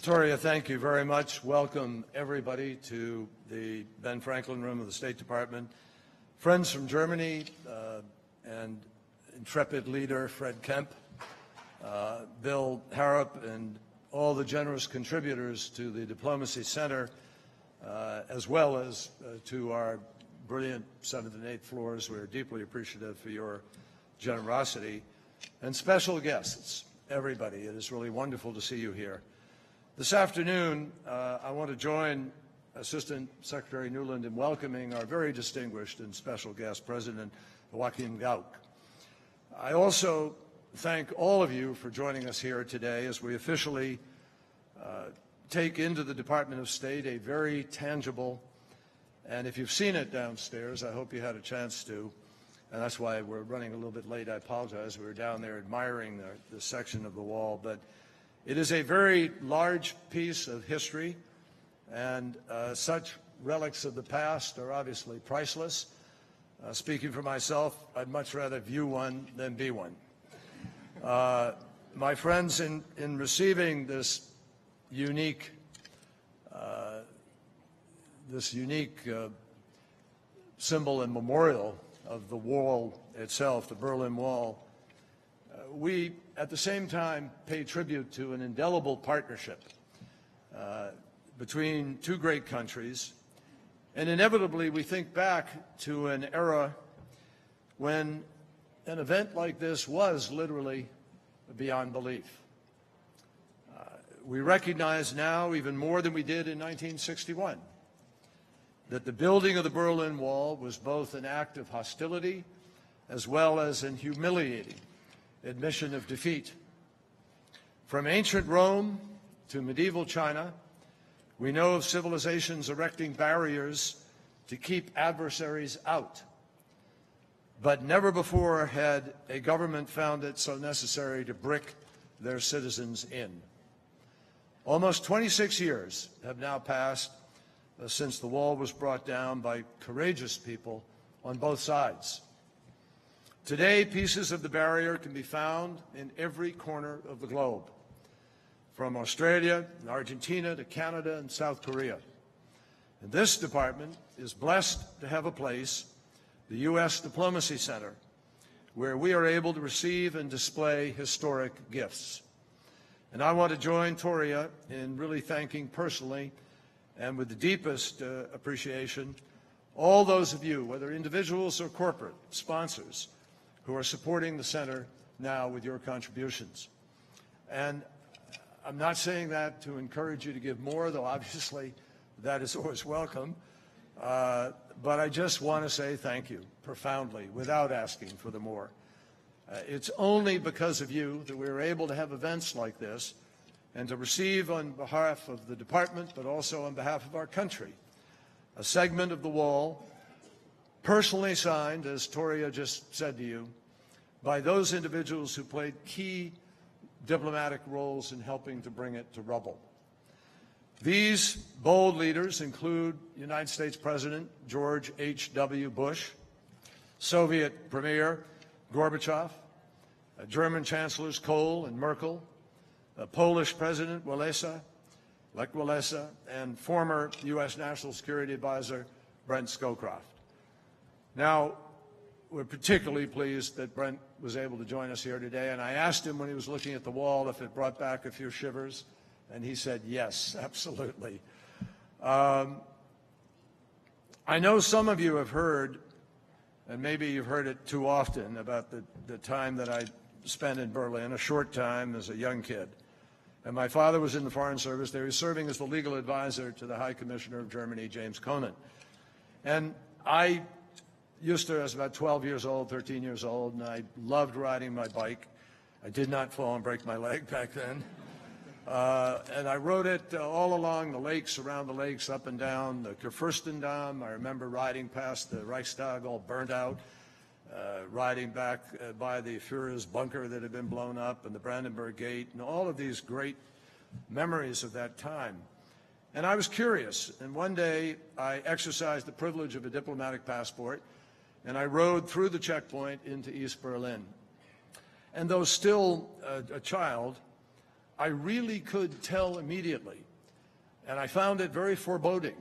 Victoria, thank you very much. Welcome, everybody, to the Ben Franklin Room of the State Department. Friends from Germany and intrepid leader Fred Kemp, Bill Harrop, and all the generous contributors to the Diplomacy Center, as well as to our brilliant 7th and 8th floors. We're deeply appreciative for your generosity. And special guests, everybody. It is really wonderful to see you here. This afternoon, I want to join Assistant Secretary Nuland in welcoming our very distinguished and special guest, President Joachim Gauck. I also thank all of you for joining us here today as we officially take into the Department of State a very tangible, and if you've seen it downstairs, I hope you had a chance to, and that's why we're running a little bit late. I apologize. We were down there admiring the section of the wall, but it is a very large piece of history, and such relics of the past are obviously priceless. Speaking for myself, I'd much rather view one than be one. My friends, in receiving this unique symbol and memorial of the wall itself, the Berlin Wall, we, at the same time, pay tribute to an indelible partnership between two great countries. And inevitably, we think back to an era when an event like this was literally beyond belief. We recognize now, even more than we did in 1961, that the building of the Berlin Wall was both an act of hostility as well as an humiliating admission of defeat. From ancient Rome to medieval China, we know of civilizations erecting barriers to keep adversaries out. But never before had a government found it so necessary to brick their citizens in. Almost 26 years have now passed since the wall was brought down by courageous people on both sides. Today, pieces of the barrier can be found in every corner of the globe, from Australia and Argentina to Canada and South Korea. And this department is blessed to have a place, the U.S. Diplomacy Center, where we are able to receive and display historic gifts. And I want to join Toria in really thanking personally and with the deepest appreciation all those of you, whether individuals or corporate sponsors, who are supporting the center now with your contributions. And I'm not saying that to encourage you to give more, though obviously that is always welcome. But I just want to say thank you profoundly without asking for the more. It's only because of you that we're able to have events like this and to receive on behalf of the department, but also on behalf of our country, a segment of the wall personally signed, as Toria just said to you, by those individuals who played key diplomatic roles in helping to bring it to rubble. These bold leaders include United States President George H.W. Bush, Soviet Premier Gorbachev, German Chancellors Kohl and Merkel, Polish President Lech Walesa, and former U.S. National Security Advisor Brent Scowcroft. Now, we're particularly pleased that Brent was able to join us here today, and I asked him when he was looking at the wall if it brought back a few shivers, and he said yes, absolutely. I know some of you have heard, and maybe you've heard it too often, about the time that I spent in Berlin, a short time as a young kid. And my father was in the Foreign Service. They were serving as the legal advisor to the High Commissioner of Germany, James Koenen. And I used to, I was about 12 years old, 13 years old, and I loved riding my bike. I did not fall and break my leg back then. And I rode it all along the lakes, around the lakes, up and down the Kurfürstendamm. I remember riding past the Reichstag all burnt out, riding back by the Führer's bunker that had been blown up and the Brandenburg Gate, and all of these great memories of that time. And I was curious, and one day I exercised the privilege of a diplomatic passport, and I rode through the checkpoint into East Berlin. And though still a child, I really could tell immediately, and I found it very foreboding,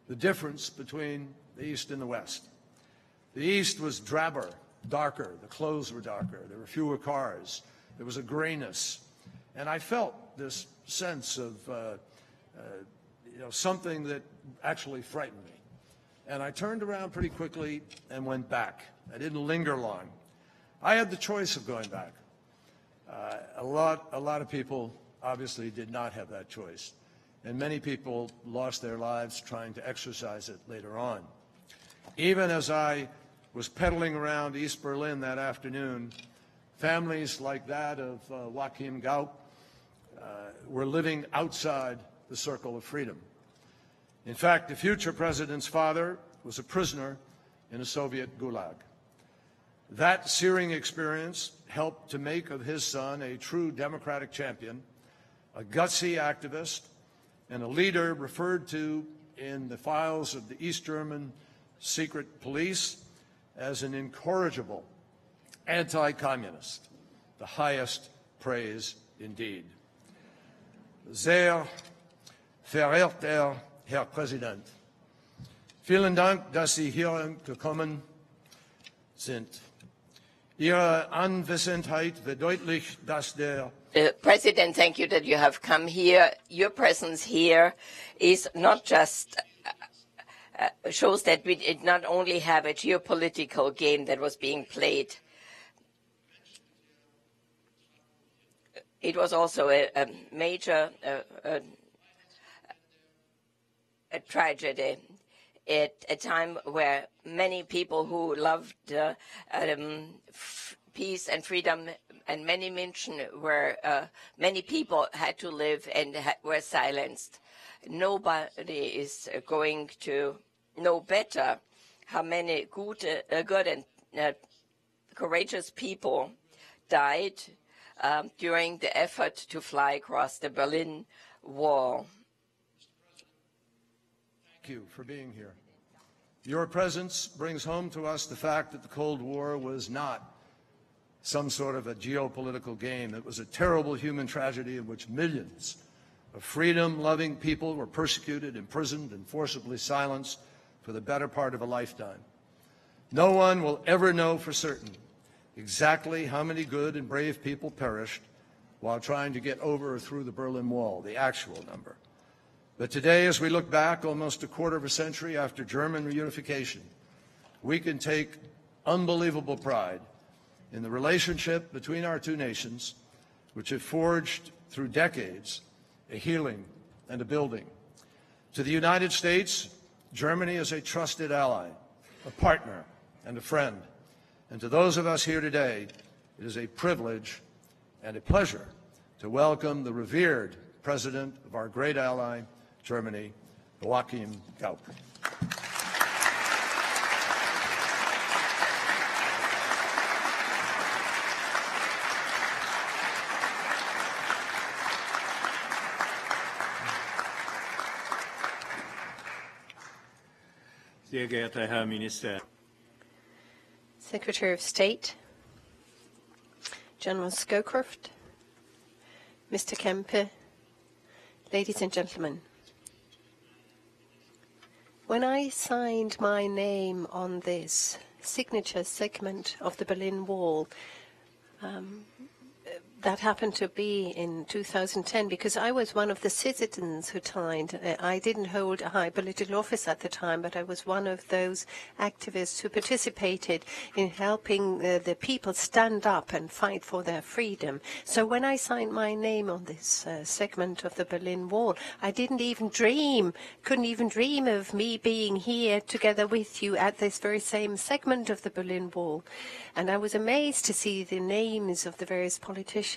the difference between the East and the West. The East was drabber, darker, the clothes were darker, there were fewer cars, there was a grayness, and I felt this sense of something that actually frightened me. And I turned around pretty quickly and went back. I didn't linger long. I had the choice of going back. A lot of people obviously did not have that choice, and many people lost their lives trying to exercise it later on. Even as I was pedaling around East Berlin that afternoon, families like that of Joachim Gauck were living outside the circle of freedom. In fact, the future president's father was a prisoner in a Soviet gulag. That searing experience helped to make of his son a true democratic champion, a gutsy activist, and a leader referred to in the files of the East German secret police as an incorrigible anti-communist, the highest praise indeed. Sehr verehrter Herr Präsident, vielen Dank, dass Sie hier gekommen sind. Ihre Anwesenheit verdeutlicht, dass der President, thank you that you have come here. Your presence here is not just shows that we did not only have a geopolitical game that was being played. It was also a major a tragedy at a time where many people who loved peace and freedom and many mentioned where many people had to live and were silenced. Nobody is going to know better how many good and courageous people died during the effort to fly across the Berlin Wall. Thank you for being here. Your presence brings home to us the fact that the Cold War was not some sort of a geopolitical game. It was a terrible human tragedy in which millions of freedom-loving people were persecuted, imprisoned, and forcibly silenced for the better part of a lifetime. No one will ever know for certain exactly how many good and brave people perished while trying to get over or through the Berlin Wall, the actual number. But today, as we look back almost a quarter of a century after German reunification, we can take unbelievable pride in the relationship between our two nations, which have forged through decades a healing and a building. To the United States, Germany is a trusted ally, a partner, and a friend. And to those of us here today, it is a privilege and a pleasure to welcome the revered President of our great ally, Germany, Joachim Gauck. Sehr geehrter Herr Minister. Secretary of State, General Scowcroft, Mr. Kempe, ladies and gentlemen. When I signed my name on this signature segment of the Berlin Wall, that happened to be in 2010 because I was one of the citizens who signed. I didn't hold a high political office at the time, but I was one of those activists who participated in helping the people stand up and fight for their freedom. So when I signed my name on this segment of the Berlin Wall, I couldn't even dream of me being here together with you at this very same segment of the Berlin Wall. And I was amazed to see the names of the various politicians,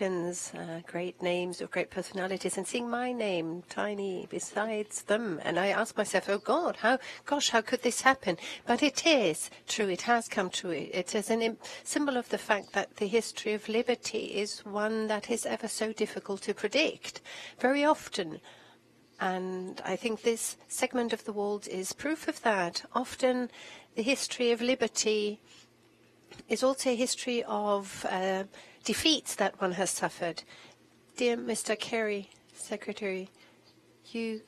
great names of great personalities, and seeing my name tiny besides them. And I asked myself, oh God, how could this happen? But it is true, it has come true. It is a symbol of the fact that the history of liberty is one that is ever so difficult to predict, very often. And I think this segment of the wall is proof of that. Often the history of liberty is also a history of defeats that one has suffered. Dear Mr. Kerry, Secretary, you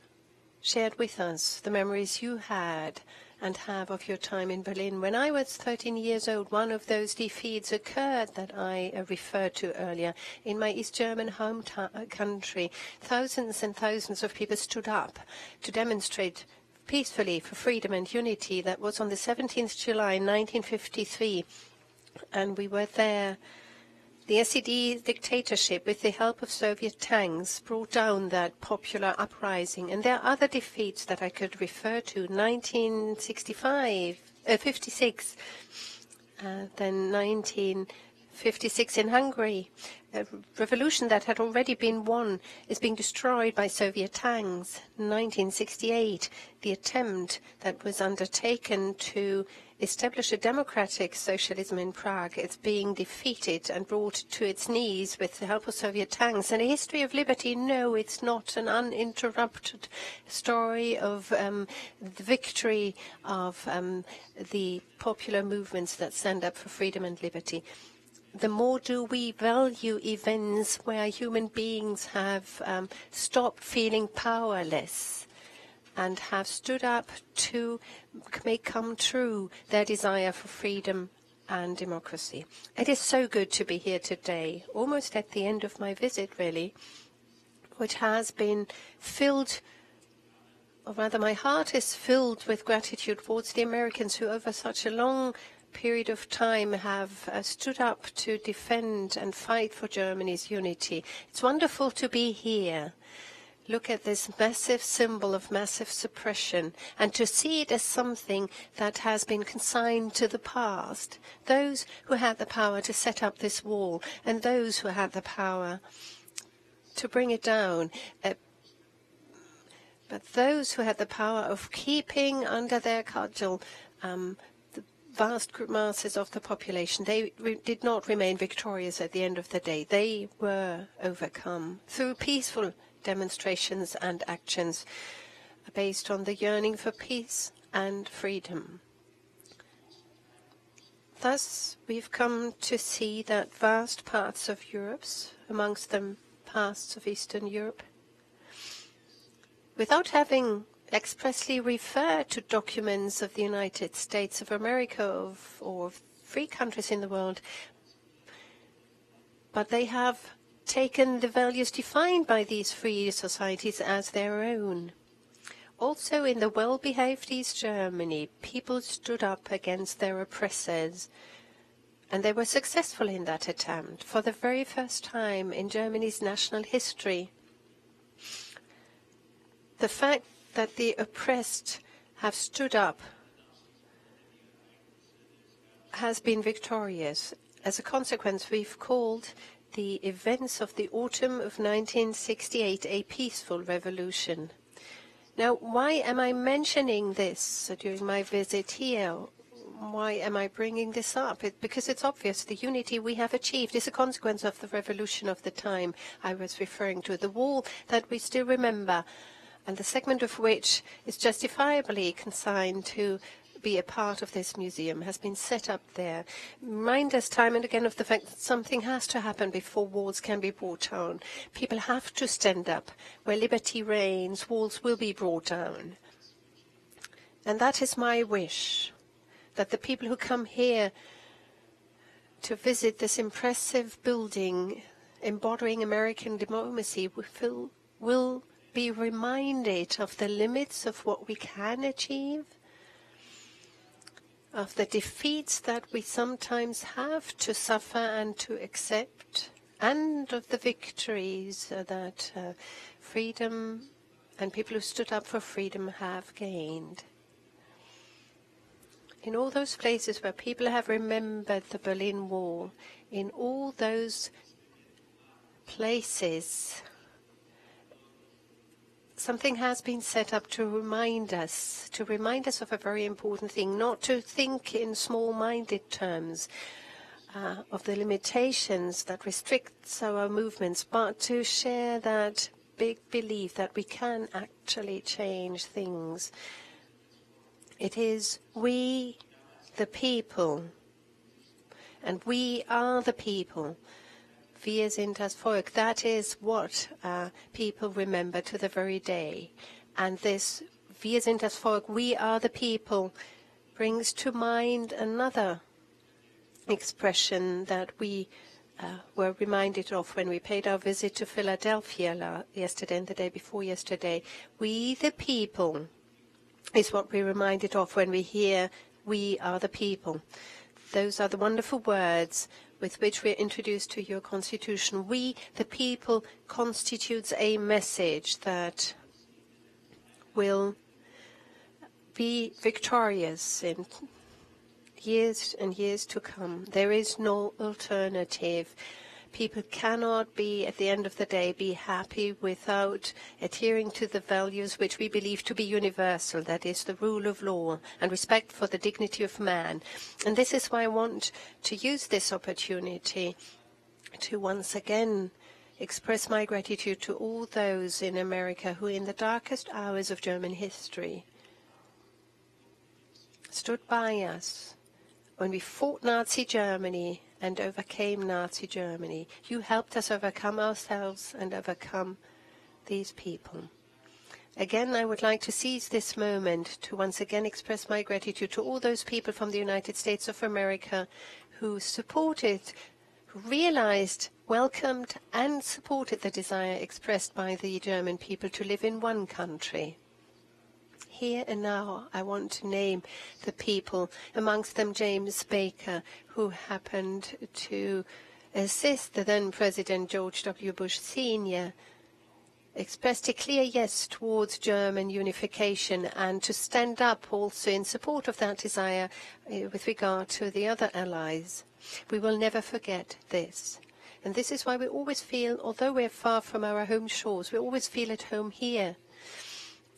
shared with us the memories you had and have of your time in Berlin. When I was 13 years old, one of those defeats occurred that I referred to earlier. In my East German home country, thousands and thousands of people stood up to demonstrate peacefully for freedom and unity. That was on the 17th July 1953, and we were there. The SED dictatorship, with the help of Soviet tanks, brought down that popular uprising. And there are other defeats that I could refer to. 56, then 1956 in Hungary. A revolution that had already been won is being destroyed by Soviet tanks. 1968, the attempt that was undertaken to establish a democratic socialism in Prague. It's being defeated and brought to its knees with the help of Soviet tanks. And a history of liberty, no, it's not an uninterrupted story of the victory of the popular movements that stand up for freedom and liberty. The more do we value events where human beings have stopped feeling powerless and have stood up to make come true their desire for freedom and democracy. It is so good to be here today, almost at the end of my visit, really, which has been filled, or rather my heart is filled with gratitude towards the Americans who over such a long period of time have stood up to defend and fight for Germany's unity. It's wonderful to be here. Look at this massive symbol of massive suppression and to see it as something that has been consigned to the past. Those who had the power to set up this wall and those who had the power to bring it down. But those who had the power of keeping under their cudgel the vast masses of the population, they did not remain victorious at the end of the day. They were overcome through peaceful demonstrations and actions based on the yearning for peace and freedom. Thus, we've come to see that vast parts of Europe, amongst them parts of Eastern Europe, without having expressly referred to documents of the United States of America or of free countries in the world, but they have taken the values defined by these free societies as their own. Also in the well-behaved East Germany, people stood up against their oppressors, and they were successful in that attempt. For the very first time in Germany's national history, the fact that the oppressed have stood up has been victorious. As a consequence, we've called the events of the autumn of 1968 a peaceful revolution. Now, why am I mentioning this during my visit here? Why am I bringing this up? Because it's obvious the unity we have achieved is a consequence of the revolution of the time I was referring to, the wall that we still remember, and the segment of which is justifiably consigned to be a part of this museum, has been set up there. Remind us time and again of the fact that something has to happen before walls can be brought down. People have to stand up. Where liberty reigns, walls will be brought down. And that is my wish, that the people who come here to visit this impressive building embodying American diplomacy will be reminded of the limits of what we can achieve, of the defeats that we sometimes have to suffer and to accept, and of the victories that freedom and people who stood up for freedom have gained. In all those places where people have remembered the Berlin Wall, in all those places, something has been set up to remind us of a very important thing, not to think in small-minded terms of the limitations that restrict our movements, but to share that big belief that we can actually change things. It is we, the people, and we are the people, Wir sind das Volk. That is what people remember to the very day. And this Wir sind das Volk, we are the people, brings to mind another expression that we were reminded of when we paid our visit to Philadelphia yesterday and the day before yesterday. We the people is what we're reminded of when we hear we are the people. Those are the wonderful words with which we're introduced to your constitution. We the people constitutes a message that will be victorious in years and years to come. There is no alternative. People cannot be, at the end of the day, be happy without adhering to the values which we believe to be universal, that is the rule of law and respect for the dignity of man. And this is why I want to use this opportunity to once again express my gratitude to all those in America who, in the darkest hours of German history, stood by us when we fought Nazi Germany and overcame Nazi Germany. You helped us overcome ourselves and overcome these people. Again, I would like to seize this moment to once again express my gratitude to all those people from the United States of America who supported, who realized, welcomed and supported the desire expressed by the German people to live in one country. Here and now, I want to name the people, amongst them James Baker, who happened to assist the then President George W. Bush Sr., expressed a clear yes towards German unification and to stand up also in support of that desire with regard to the other allies. We will never forget this. And this is why we always feel, although we're far from our home shores, we always feel at home here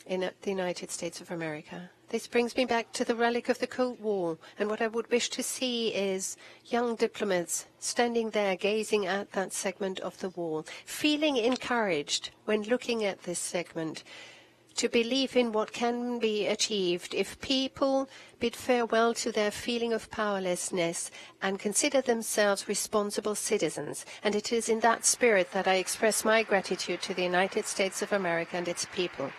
in the United States of America. This brings me back to the relic of the Cold War, and what I would wish to see is young diplomats standing there gazing at that segment of the wall, feeling encouraged when looking at this segment, to believe in what can be achieved if people bid farewell to their feeling of powerlessness and consider themselves responsible citizens. And it is in that spirit that I express my gratitude to the United States of America and its people.